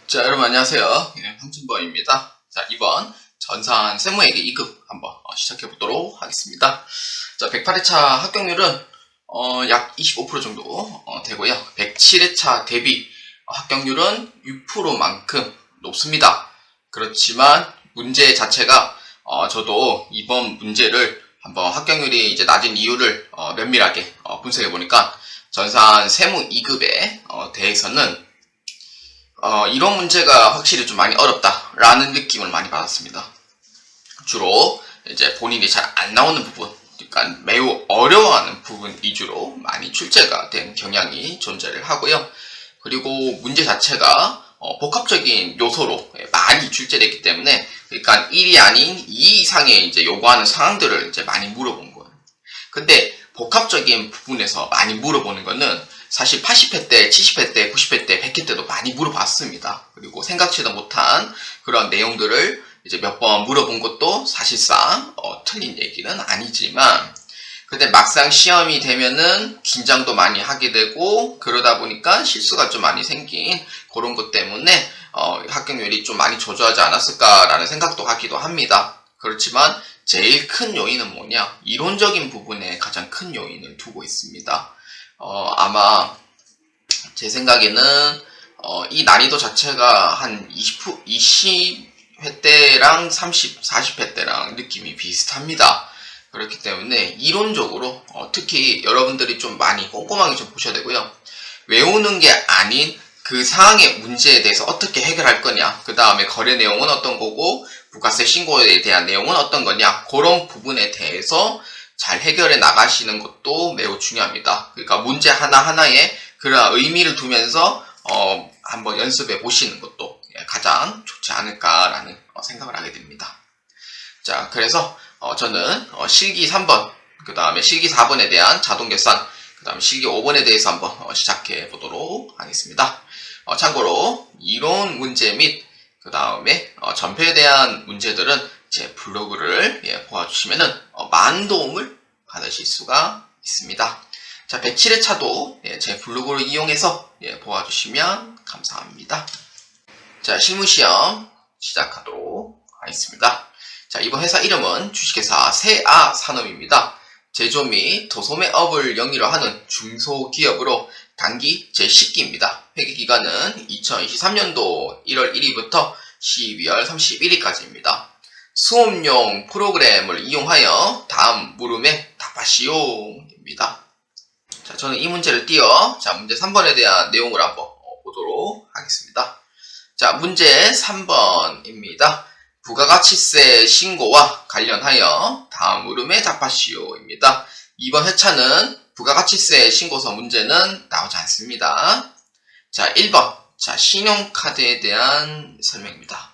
자, 여러분 안녕하세요. 황준범입니다. 자, 이번 전산 세무회계 2급 한번 시작해 보도록 하겠습니다. 자, 108회차 합격률은 약 25% 정도 되고요. 107회차 대비 합격률은 6%만큼 높습니다. 그렇지만 문제 자체가 저도 이번 문제를 한번 합격률이 이제 낮은 이유를 면밀하게 분석해 보니까 전산 세무 2급에 대해서는 이런 문제가 확실히 좀 많이 어렵다라는 느낌을 많이 받았습니다. 주로 이제 본인이 잘 안 나오는 부분, 그러니까 매우 어려워하는 부분 위주로 많이 출제가 된 경향이 존재를 하고요. 그리고 문제 자체가 복합적인 요소로 많이 출제됐기 때문에, 그러니까 1이 아닌 2 이상의 이제 요구하는 사항들을 이제 많이 물어본 거예요. 근데 복합적인 부분에서 많이 물어보는 거는 사실 80회 때, 70회 때, 90회 때, 100회 때도 많이 물어봤습니다. 그리고 생각지도 못한 그런 내용들을 이제 몇 번 물어본 것도 사실상 틀린 얘기는 아니지만, 근데 막상 시험이 되면은 긴장도 많이 하게 되고 그러다 보니까 실수가 좀 많이 생긴 그런 것 때문에 합격률이 좀 많이 저조하지 않았을까라는 생각도 하기도 합니다. 그렇지만 제일 큰 요인은 뭐냐? 이론적인 부분에 가장 큰 요인을 두고 있습니다. 아마 제 생각에는 이 난이도 자체가 한 20회 때랑 30, 40회 때랑 느낌이 비슷합니다. 그렇기 때문에 이론적으로 특히 여러분들이 좀 많이 꼼꼼하게 좀 보셔야 되고요. 외우는 게 아닌 그 사항의 문제에 대해서 어떻게 해결할 거냐, 그 다음에 거래 내용은 어떤 거고 부가세 신고에 대한 내용은 어떤 거냐, 그런 부분에 대해서 잘 해결해 나가시는 것도 매우 중요합니다. 그러니까 문제 하나하나에 그런 의미를 두면서 한번 연습해 보시는 것도 가장 좋지 않을까라는 생각을 하게 됩니다. 자, 그래서 저는 실기 3번, 그 다음에 실기 4번에 대한 자동계산, 그 다음에 실기 5번에 대해서 한번 시작해 보도록 하겠습니다. 참고로 이론 문제 및 그 다음에 전표에 대한 문제들은 제 블로그를 보아주시면은 많은 도움을 받으실 수가 있습니다. 자, 107회차도 제 블로그를 이용해서 보아주시면 감사합니다. 자, 실무시험 시작하도록 하겠습니다. 자, 이번 회사 이름은 주식회사 세아산업입니다. 제조 및 도소매업을 영위로 하는 중소기업으로 단기 제10기입니다. 회계기간은 2023년도 1월 1일부터 12월 31일까지입니다. 수업용 프로그램을 이용하여 다음 물음에 답하시오입니다. 자, 저는 이 문제를 띄어 문제 3번에 대한 내용을 한번 보도록 하겠습니다. 자, 문제 3번입니다. 부가가치세 신고와 관련하여 다음 물음에 답하시오입니다. 이번 회차는 부가가치세 신고서 문제는 나오지 않습니다. 자, 1번. 자, 신용카드에 대한 설명입니다.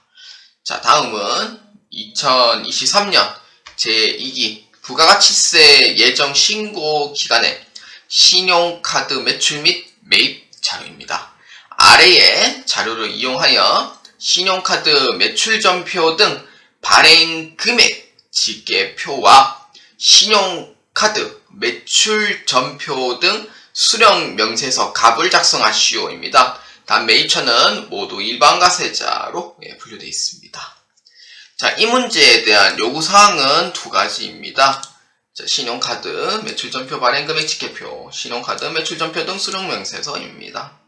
자, 다음은 2023년 제2기 부가가치세 예정 신고 기간에 신용카드 매출 및 매입 자료입니다. 아래의 자료를 이용하여 신용카드 매출전표 등 발행 금액 집계표와 신용카드 매출전표 등 수령 명세서 갑을 작성하시오입니다. 단 매입처는 모두 일반과세자로 분류되어 있습니다. 자, 이 문제에 대한 요구사항은 두 가지입니다. 자, 신용카드 매출전표 발행 금액 집계표, 신용카드 매출전표 등 수령 명세서입니다.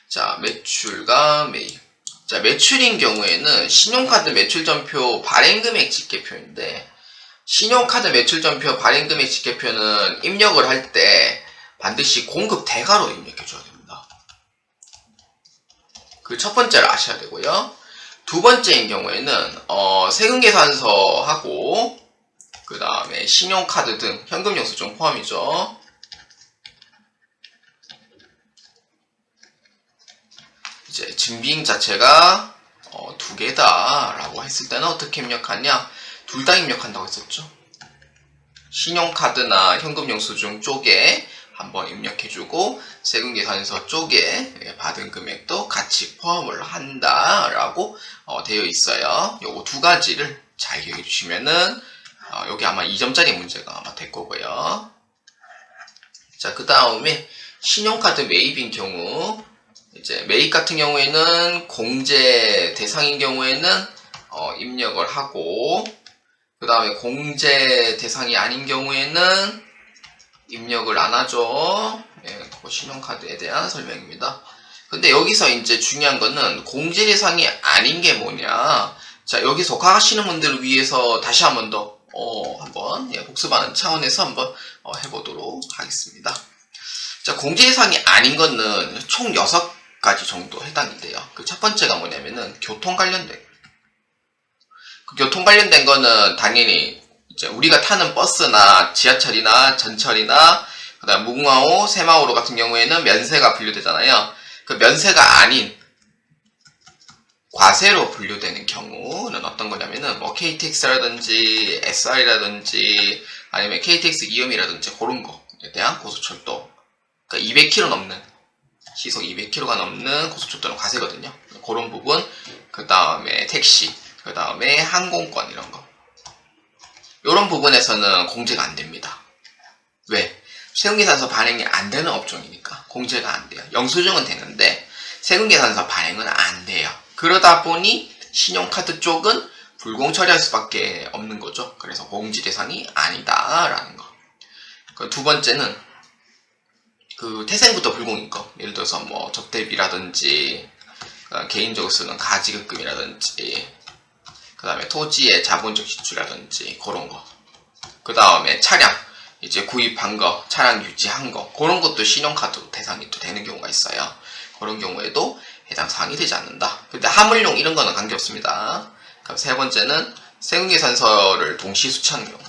자, 매출과 매입. 자, 매출인 경우에는 신용카드 매출전표 발행금액 집계표인데, 신용카드 매출전표 발행금액 집계표는 입력을 할 때 반드시 공급 대가로 입력해 줘야 됩니다. 그 첫 번째를 아셔야 되고요. 두 번째인 경우에는 세금계산서하고 그 다음에 신용카드 등 현금 영수증 포함이죠. 이제 증빙 자체가 두 개다라고 했을 때는 어떻게 입력하냐? 둘 다 입력한다고 했었죠. 신용카드나 현금 영수증 쪽에 한번 입력해주고 세금계산서 쪽에 받은 금액도 같이 포함을 한다라고 되어 있어요. 요거 두 가지를 잘 기억해 주시면은 여기 아마 2점짜리 문제가 아마 될 거고요. 자, 그 다음에 신용카드 매입인 경우 이제 매입 같은 경우에는 공제 대상인 경우에는 입력을 하고, 그 다음에 공제 대상이 아닌 경우에는 입력을 안 하죠. 예, 그 신용카드에 대한 설명입니다. 근데 여기서 이제 중요한 거는 공제 대상이 아닌 게 뭐냐. 자, 여기서 과하시는 분들을 위해서 다시 한 번 더, 한번, 예, 복습하는 차원에서 한번 해보도록 하겠습니다. 자, 공제 대상이 아닌 거는 총 6가지 정도 해당이 돼요. 그 첫 번째가 뭐냐면은 교통 관련된. 그 교통 관련된 거는 당연히 이제 우리가 타는 버스나 지하철이나 전철이나 그다음 무궁화호, 새마을호 같은 경우에는 면세가 분류되잖아요. 그 면세가 아닌 과세로 분류되는 경우는 어떤 거냐면은 뭐 KTX라든지 SR이라든지 아니면 KTX 이음이라든지 그런 거에 대한 고속철도, 그러니까 200km 넘는 시속 200km가 넘는 고속철도는 과세거든요. 그런 부분, 그 다음에 택시, 그 다음에 항공권 이런 거, 이런 부분에서는 공제가 안 됩니다. 왜? 세금계산서 발행이 안 되는 업종이니까 공제가 안 돼요. 영수증은 되는데 세금계산서 발행은 안 돼요. 그러다 보니 신용카드 쪽은 불공 처리할 수밖에 없는 거죠. 그래서 공제 대상이 아니다라는 거. 그 두 번째는 그 태생부터 불공인 거. 예를 들어서 뭐 접대비라든지 개인적으로 쓰는 가지급금이라든지 그 다음에 토지의 자본적 지출이라든지 그런 거. 그 다음에 차량 이제 구입한 거, 차량 유지한 거, 그런 것도 신용카드 대상이 또 되는 경우가 있어요. 그런 경우에도 해당 사항이 되지 않는다. 근데 화물용 이런 거는 관계없습니다. 그럼 세 번째는 세금계산서를 동시 수취하는 경우.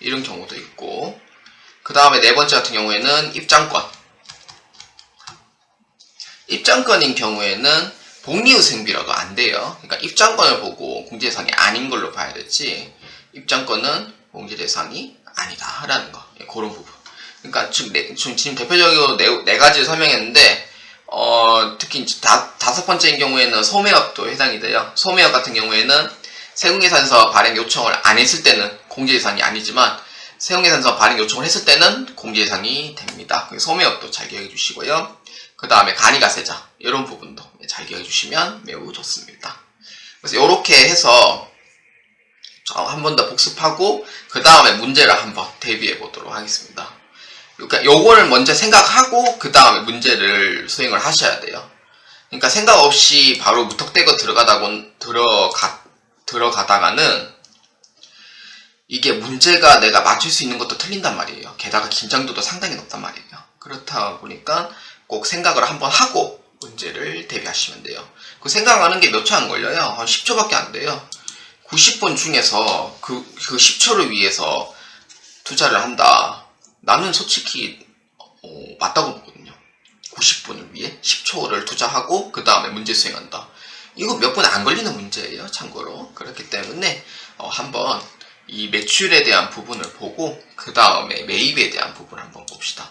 이런 경우도 있고, 그 다음에 네 번째 같은 경우에는 입장권. 입장권인 경우에는 복리후생비라도 안 돼요. 그러니까 입장권을 보고 공제 대상이 아닌 걸로 봐야 되지, 입장권은 공제 대상이 아니다라는 거. 예, 그런 부분. 그러니까 지금 대표적으로 네 가지를 설명했는데, 특히 다섯 번째인 경우에는 소매업도 해당이 돼요. 소매업 같은 경우에는 세금계산서 발행 요청을 안 했을 때는 공제 대상이 아니지만 세금계산서 발행 요청을 했을 때는 공제 대상이 됩니다. 소매업도 잘 기억해 주시고요. 그 다음에 간이가세자 이런 부분도 잘 기억해 주시면 매우 좋습니다. 그래서 이렇게 해서 한 번 더 복습하고 그 다음에 문제를 한번 대비해 보도록 하겠습니다. 그러니까 요거를 먼저 생각하고 그 다음에 문제를 수행을 하셔야 돼요. 그러니까 생각 없이 바로 무턱대고 들어가다가는 이게 문제가 내가 맞출 수 있는 것도 틀린단 말이에요. 게다가 긴장도도 상당히 높단 말이에요. 그렇다 보니까 꼭 생각을 한번 하고 문제를 대비하시면 돼요. 그 생각하는 게 몇 초 안 걸려요. 한 10초밖에 안 돼요. 90분 중에서 그 10초를 위해서 투자를 한다. 나는 솔직히 맞다고 보거든요. 90분을 위해 10초를 투자하고 그 다음에 문제 수행한다. 이거 몇 분 안 걸리는 문제예요. 참고로. 그렇기 때문에 한번 이 매출에 대한 부분을 보고 그 다음에 매입에 대한 부분을 한번 봅시다.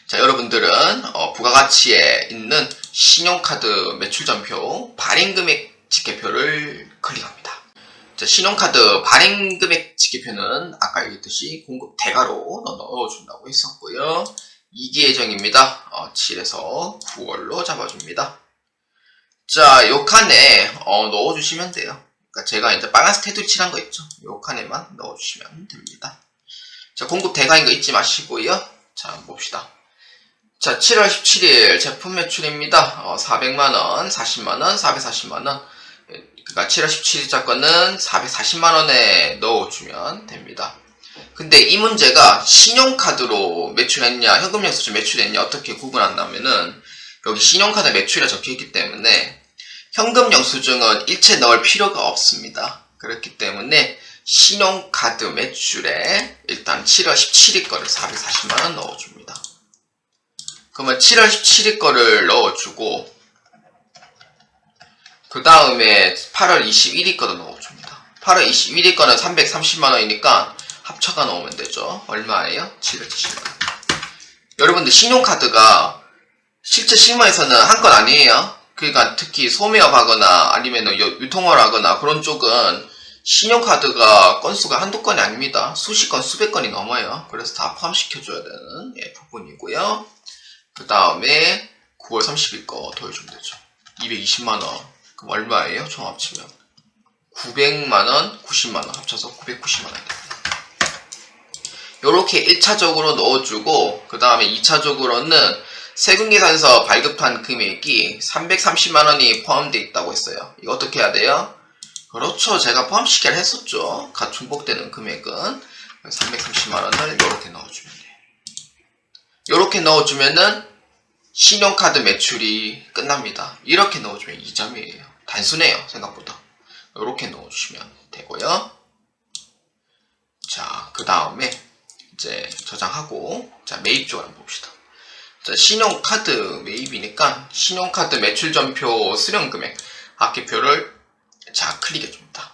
자, 여러분들은 부가가치에 있는 신용카드 매출전표 발행금액 집계표를 클릭합니다. 자, 신용카드 발행금액 집계표는 아까 얘기했듯이 공급 대가로 넣어준다고 했었고요. 2기 예정입니다. 7에서 9월로 잡아줍니다. 자, 요 칸에 넣어주시면 돼요. 그러니까 제가 이제 빨간색 테두리 칠한 거 있죠? 요 칸에만 넣어주시면 됩니다. 자, 공급 대가인 거 잊지 마시고요. 자, 한번 봅시다. 자, 7월 17일 제품 매출입니다. 400만원, 40만원, 440만원. 그러니까 7월 17일자 거는 440만원에 넣어주면 됩니다. 근데 이 문제가 신용카드로 매출했냐, 현금영수증 매출했냐 어떻게 구분한다면은 여기 신용카드 매출이 적혀있기 때문에 현금영수증은 일체 넣을 필요가 없습니다. 그렇기 때문에 신용카드 매출에 일단 7월 17일 거를 440만원 넣어줍니다. 그러면 7월 17일 거를 넣어주고 그 다음에 8월 21일 거도 넣어줍니다. 8월 21일 거는 330만원이니까 합쳐가 넣으면 되죠. 얼마예요? 770만원. 여러분들 신용카드가 실제 실무에서는 한 건 아니에요. 그러니까 특히 소매업 하거나 아니면 유통을 하거나 그런 쪽은 신용카드가 건수가 한두 건이 아닙니다. 수십 건, 수백 건이 넘어요. 그래서 다 포함시켜줘야 되는 분이고요. 그 다음에 9월 30일 거 더해주면 되죠. 220만원. 그럼 얼마예요? 총 합치면 900만원, 90만원 합쳐서 990만원 됩니다. 요렇게 1차적으로 넣어주고 그 다음에 2차적으로는 세금계산서 발급한 금액이 330만원이 포함되어 있다고 했어요. 이거 어떻게 해야 돼요? 그렇죠. 제가 포함시켜를 했었죠. 갓 중복되는 금액은 330만원을 요렇게 넣어주면 돼요. 요렇게 넣어주면은 신용카드 매출이 끝납니다. 이렇게 넣어주면 2점이에요. 단순해요. 생각보다. 요렇게 넣어주시면 되고요. 자, 그 다음에 이제 저장하고 자 매입 쪽을 한번 봅시다. 자, 신용카드 매입이니까 신용카드 매출전표 수령금액 합계표를 자 클릭해줍니다.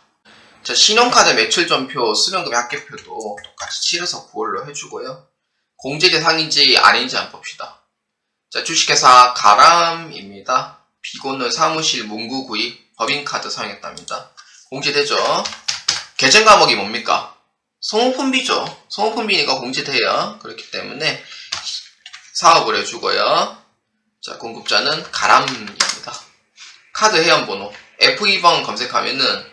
자, 신용카드 매출전표 수령금액 합계표도 똑같이 7에서 9월로 해주고요. 공제 대상인지 아닌지 한번 봅시다. 자, 주식회사 가람입니다. 비고는 사무실 문구 구입 법인카드 사용했답니다. 공제되죠. 계정 과목이 뭡니까? 소모품비죠. 소모품비니까 공제돼요. 그렇기 때문에 사업을 해주고요. 자, 공급자는 가람입니다. 카드 회원번호 F2번 검색하면은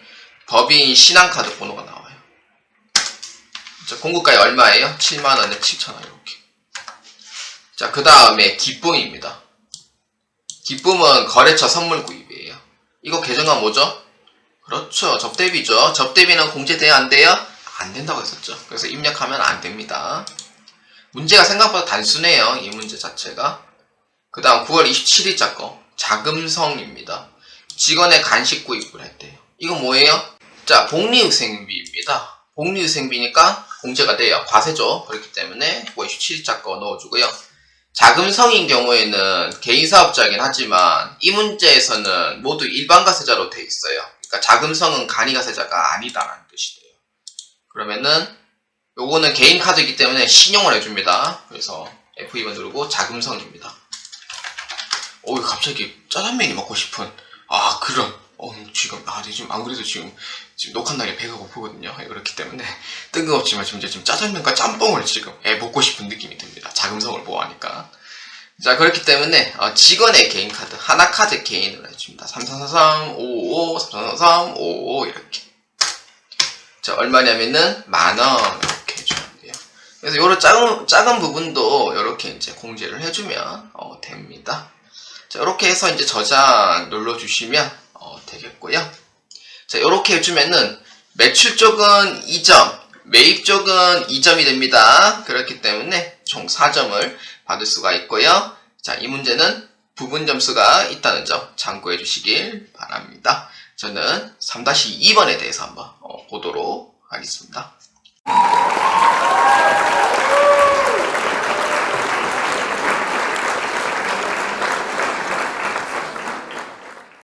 법인 신한카드 번호가 나와요. 자, 공급가액 얼마예요? 7만원에 7,000원 이렇게. 자, 그 다음에 기쁨입니다. 기쁨은 거래처 선물 구입이에요. 이거 계정은 뭐죠? 그렇죠. 접대비죠. 접대비는 공제돼야 안 돼요? 안 된다고 했었죠. 그래서 입력하면 안 됩니다. 문제가 생각보다 단순해요. 이 문제 자체가. 그 다음 9월 27일자 거 자금성입니다. 직원의 간식 구입을 했대요. 이거 뭐예요? 자, 복리후생비입니다. 복리후생비니까 공제가 돼요. 과세죠. 그렇기 때문에 9월 27일자 거 넣어주고요. 자금성인 경우에는 개인사업자이긴 하지만 이 문제에서는 모두 일반과세자로 돼 있어요. 그러니까 자금성은 간이과세자가 아니다라는 뜻이 돼요. 그러면은 요거는 개인 카드이기 때문에 신용을 해줍니다. 그래서 F2번 누르고 자금성입니다. 오, 갑자기 짜장면이 먹고 싶은 그런 지금 지금 안 그래도 지금 녹화 날에 배가 고프거든요. 그렇기 때문에 뜬금없지만 지금 짜장면과 짬뽕을 지금 먹고 싶은 느낌이 듭니다. 자금성을 보호하니까. 자, 그렇기 때문에 직원의 개인 카드 하나카드 개인으로 해줍니다. 3343 555 3343 555 이렇게. 자, 얼마냐면은 만원 이렇게 해주면 돼요. 그래서 요런 작은 부분도 이렇게 이제 공제를 해주면 됩니다. 자, 이렇게 해서 이제 저장 눌러주시면 되겠고요. 자, 이렇게 해주면은 매출 쪽은 2점, 매입 쪽은 2점이 됩니다. 그렇기 때문에 총 4점을 받을 수가 있고요. 자, 이 문제는 부분 점수가 있다는 점 참고해 주시길 바랍니다. 저는 3-2번에 대해서 한번 보도록 하겠습니다.